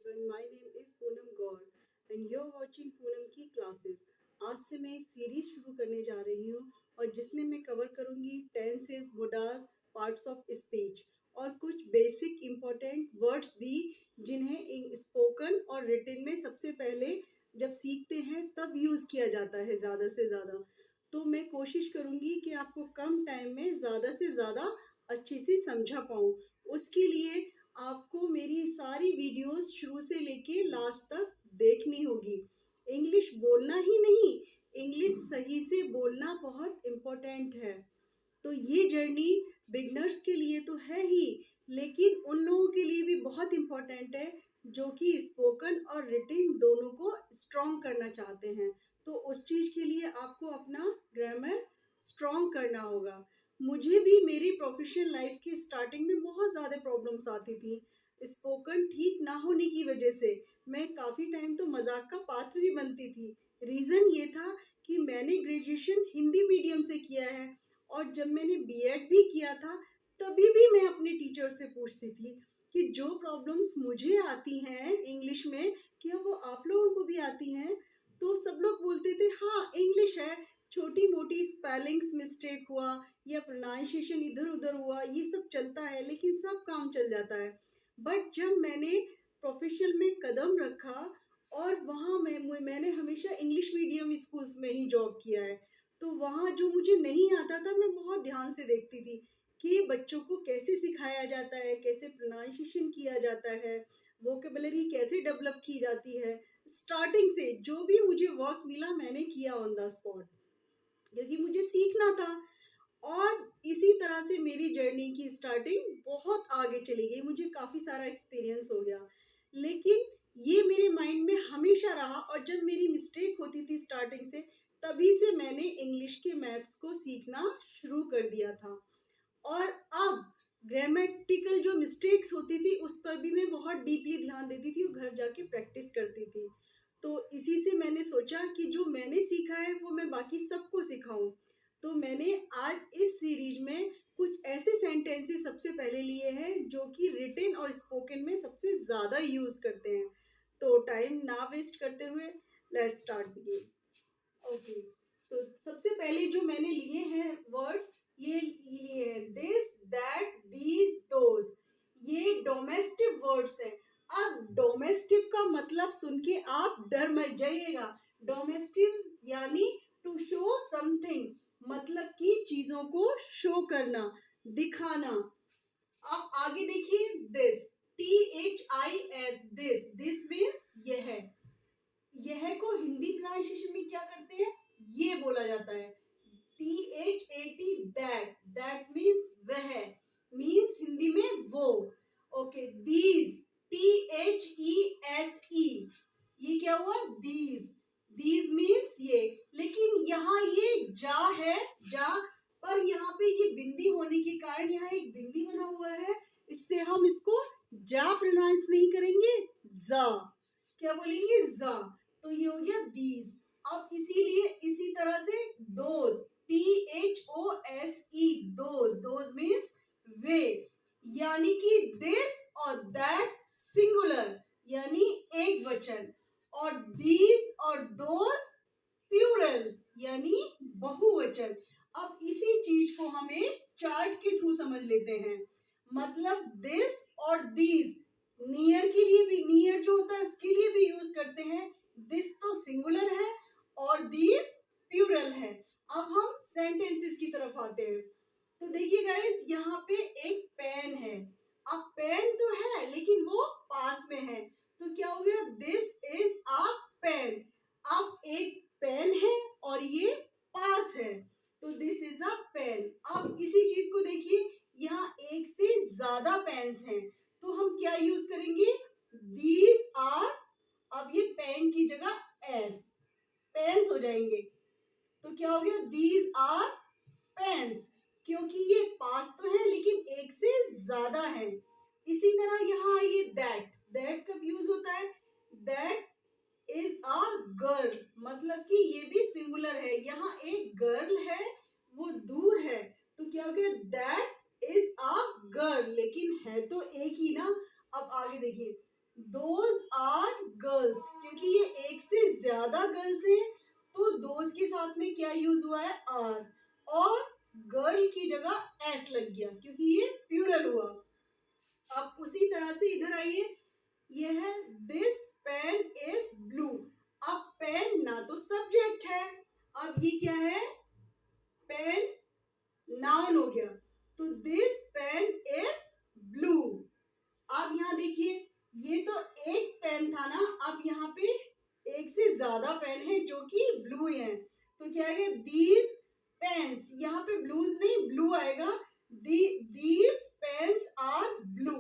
everyone. My name is Poonam Gaur and you're watching Poonam की classes. आज से मैं एक सीरीज शुरू करने जा रही हूँ और जिसमें मैं कवर करूँगी टेंसेस, बुडास, पार्ट्स ऑफ स्पीच और कुछ बेसिक इम्पोर्टेंट वर्ड्स भी जिन्हें स्पोकन और रिटन में सबसे पहले जब सीखते हैं तब यूज़ किया जाता है ज़्यादा से ज़्यादा। तो मैं कोशिश करूँगी कि आपको कम टाइम में ज़्यादा से ज़्यादा अच्छे से समझा पाऊँ। उसके लिए आपको मेरी सारी वीडियोस शुरू से लेके लास्ट तक देखनी होगी। इंग्लिश बोलना ही नहीं, इंग्लिश सही से बोलना बहुत इम्पोर्टेंट है। तो ये जर्नी बिगनर्स के लिए तो है ही, लेकिन उन लोगों के लिए भी बहुत इम्पोर्टेंट है जो कि स्पोकन और रिटन दोनों को स्ट्रॉन्ग करना चाहते हैं। तो उस चीज़ के लिए आपको अपना ग्रामर स्ट्रॉन्ग करना होगा। मुझे भी मेरी प्रोफेशनल लाइफ की स्टार्टिंग में बहुत ज़्यादा प्रॉब्लम्स आती थी। स्पोकन ठीक ना होने की वजह से मैं काफ़ी टाइम तो मजाक का पात्र भी बनती थी। रीज़न ये था कि मैंने ग्रेजुएशन हिंदी मीडियम से किया है और जब मैंने बीएड भी किया था तभी भी मैं अपने टीचर से पूछती थी कि जो प्रॉब्लम्स मुझे आती हैं इंग्लिश में क्या वो आप लोगों को भी आती हैं। तो सब लोग बोलते थे हाँ इंग्लिश है, छोटी मोटी स्पेलिंग्स मिस्टेक हुआ या प्रोनाउंसिएशन इधर उधर हुआ ये सब चलता है, लेकिन सब काम चल जाता है। बट जब मैंने प्रोफेशन में कदम रखा और वहाँ मैंने हमेशा इंग्लिश मीडियम स्कूल्स में ही जॉब किया है, तो वहाँ जो मुझे नहीं आता था मैं बहुत ध्यान से देखती थी कि बच्चों को कैसे सिखाया जाता है, कैसे प्रोनाउंसिएशन किया जाता है, वोकेबलरी कैसे डेवलप की जाती है। स्टार्टिंग से जो भी मुझे वर्क मिला मैंने किया ऑन द स्पॉट, क्योंकि मुझे सीखना था। और इसी तरह से मेरी जर्नी की स्टार्टिंग बहुत आगे चली गई, मुझे काफ़ी सारा एक्सपीरियंस हो गया। लेकिन ये मेरे माइंड में हमेशा रहा और जब मेरी मिस्टेक होती थी स्टार्टिंग से तभी से मैंने इंग्लिश के मैथ्स को सीखना शुरू कर दिया था। और अब ग्रामेटिकल जो मिस्टेक्स होती थी उस पर भी मैं बहुत डीपली ध्यान देती थी और घर जाके प्रैक्टिस करती थी। तो इसी से मैंने सोचा कि जो मैंने सीखा है वो मैं बाकी सबको सिखाऊं। तो मैंने आज इस सीरीज में कुछ ऐसे सेंटेंसेस सबसे पहले लिए हैं जो कि रिटन और स्पोकन में सबसे ज़्यादा यूज करते हैं। तो टाइम ना वेस्ट करते हुए लेट्स स्टार्ट बिगिन। ओके, तो सबसे पहले जो मैंने लिए हैं वर्ड्स ये लिए हैं दिस, दैट, दीज, दोज। ये डोमेस्टिक वर्ड्स हैं। अब डोमेस्टिक का मतलब सुन के आप डर मत जाइएगा। डोमेस्टिक यानी टू शो समथिंग, मतलब कि चीजों को शो करना, दिखाना। अब आगे देखिए दिस, THIS, दिस मीन्स यह को हिंदी प्रोनाउंसिएशन में क्या करते हैं, ये बोला जाता है। THAT, दैट मीन्स वह, मीन्स हिंदी में वो। ओके, दीज, THESE, ये क्या हुआ दीज मीन्स ये। लेकिन यहाँ ये जा है, जा पर यहाँ पे ये बिंदी होने के कारण यहाँ एक बिंदी बना हुआ है, इससे हम इसको जा प्रोनाउंस नहीं करेंगे, जा। क्या बोलेंगे, जा। तो ये हो गया दीज। अब इसीलिए इसी तरह से दोज, THOSE, दोज मीन्स वे, यानी कि दिस और दैट सिंगुलर यानी एक वचन, और दीज और दोज प्लूरल यानी बहुवचन। अब इसी चीज को हमें चार्ट के थ्रू समझ लेते हैं। मतलब दिस और दीज नियर के लिए भी, नियर जो होता है उसके लिए भी यूज करते हैं। दिस तो सिंगुलर है और दीज प्लूरल है। अब हम सेंटेंसेस की तरफ आते हैं। तो देखिए गाइस, यहाँ पे एक पेन है। अब पेन तो है लेकिन वो पास में है, तो क्या हो गया, दिस इज अ पेन। अब एक पेन है और ये पास है, तो दिस इज अ पेन। अब इसी चीज को देखिए, यहाँ एक से ज्यादा पेन्स हैं, तो हम क्या यूज करेंगे, दीज आर। अब ये पेन की जगह एस, पेन्स हो जाएंगे। तो क्या हो गया, दीज आर पेन्स, क्योंकि ये पास तो है लेकिन एक से ज्यादा है। इसी तरह यहाँ ये दैट कब यूज होता है, दैट इज अ गर्ल, मतलब कि ये भी सिंगुलर है। यहाँ एक गर्ल है वो दूर है, तो क्या हो गया, दैट इज अ गर्ल, लेकिन है तो एक ही ना। अब आगे देखिए, दोज आर गर्ल्स, क्योंकि ये एक से ज्यादा गर्ल्स हैं तो दोज के साथ में क्या यूज हुआ है, आर, और गर्ल की जगह एस लग गया क्योंकि ये प्लूरल हुआ। अब उसी तरह से इधर आइए, ये है दिस पेन इज ब्लू। अब पेन ना तो सब्जेक्ट है, अब ये क्या है, पेन नाउन हो गया, तो दिस पेन इज ब्लू। अब यहाँ देखिए, ये तो एक पेन था ना, अब यहाँ पे एक से ज्यादा पेन है जो कि ब्लू है, तो क्या है, दीज पेन्स, यहाँ पे ब्लूज नहीं ब्लू आएगा, दीज पेन्स आर ब्लू,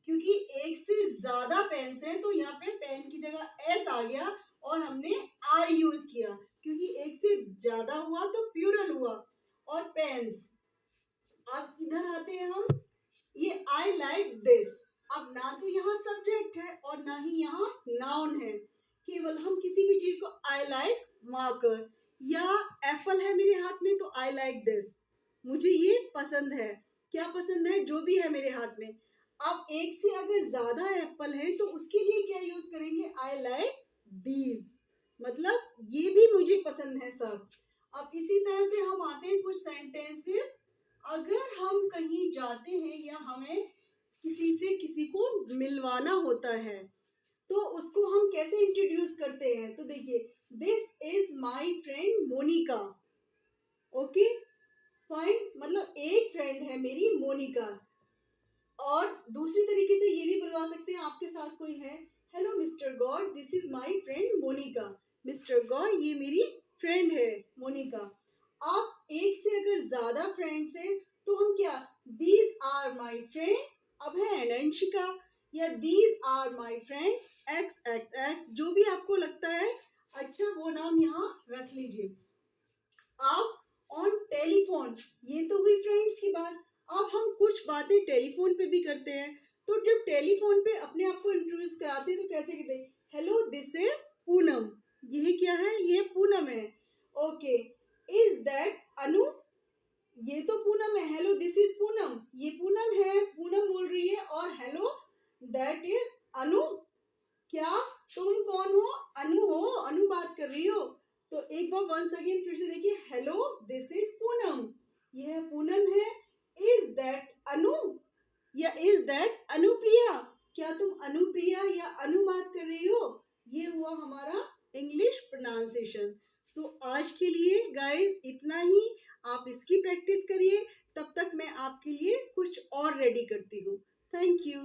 क्योंकि एक से ज्यादा पेन्स हैं तो यहाँ पे पेन की जगह एस आ गया और हमने आर यूज किया, क्योंकि एक से ज्यादा हुआ तो प्लूरल हुआ। और पेन्स, अब इधर आते हैं हम, ये आई लाइक दिस, अब ना तो यहाँ सब्जेक्ट है और ना ही यहाँ नाउन है, केवल हम किसी भी चीज को आई लाइक मार्कर, या एप्पल है मेरे हाथ में तो आई लाइक दिस, मुझे ये पसंद है, क्या पसंद है, जो भी है मेरे हाथ में। अब एक से अगर ज्यादा एप्पल है तो उसके लिए क्या यूज करेंगे, आई लाइक दीज, मतलब ये भी मुझे पसंद है सब। अब इसी तरह से हम आते हैं कुछ सेंटेंसेस, अगर हम कहीं जाते हैं या हमें किसी से किसी को मिलवाना होता है तो उसको हम कैसे इंट्रोड्यूस करते हैं, तो देखिए, this is my friend Monika, okay fine, मतलब एक फ्रेंड है मेरी मोनिका। और दूसरी तरीके से ये भी बुलवा सकते हैं, आपके साथ कोई है, hello mister God, this is my friend Monika, mister God ये मेरी फ्रेंड है मोनिका। आप एक से अगर ज्यादा फ्रेंड्स हैं तो हम क्या, these are my friend Abhay and Anshika, या these are my friend X X X, जो भी आपको लगता है अच्छा वो नाम यहाँ रख लीजिए। आप ऑन टेलीफोन, ये तो हुई फ्रेंड्स की बात, अब हम कुछ बातें टेलीफोन पे भी करते हैं, तो जब टेलीफोन पे अपने आप को इंट्रोड्यूस कराते हैं तो कैसे कहते हैं, हेलो दिस इज पूनम, ये क्या है, ये पूनम है, ओके, इज दैट अनु, ये तो पूनम है, हेलो दिस इज पूनम, ये पूनम है, पूनम बोल रही है, और हेलो दैट इज अनु, क्या तुम कौन हो, अनु हो, अनु बात कर रही हो, तो एक बार वंस अगेन फिर से देखिए, हेलो दिस इज पूनम, यह पूनम है, इज दैट अनु, या इज दैट अनुप्रिया, क्या तुम अनुप्रिया या अनु बात कर रही हो, ये हुआ हमारा इंग्लिश प्रोनाउंसिएशन। तो आज के लिए गाइस इतना ही, आप इसकी प्रैक्टिस करिए, तब तक मैं आपके लिए कुछ और रेडी करती हूँ। Thank you.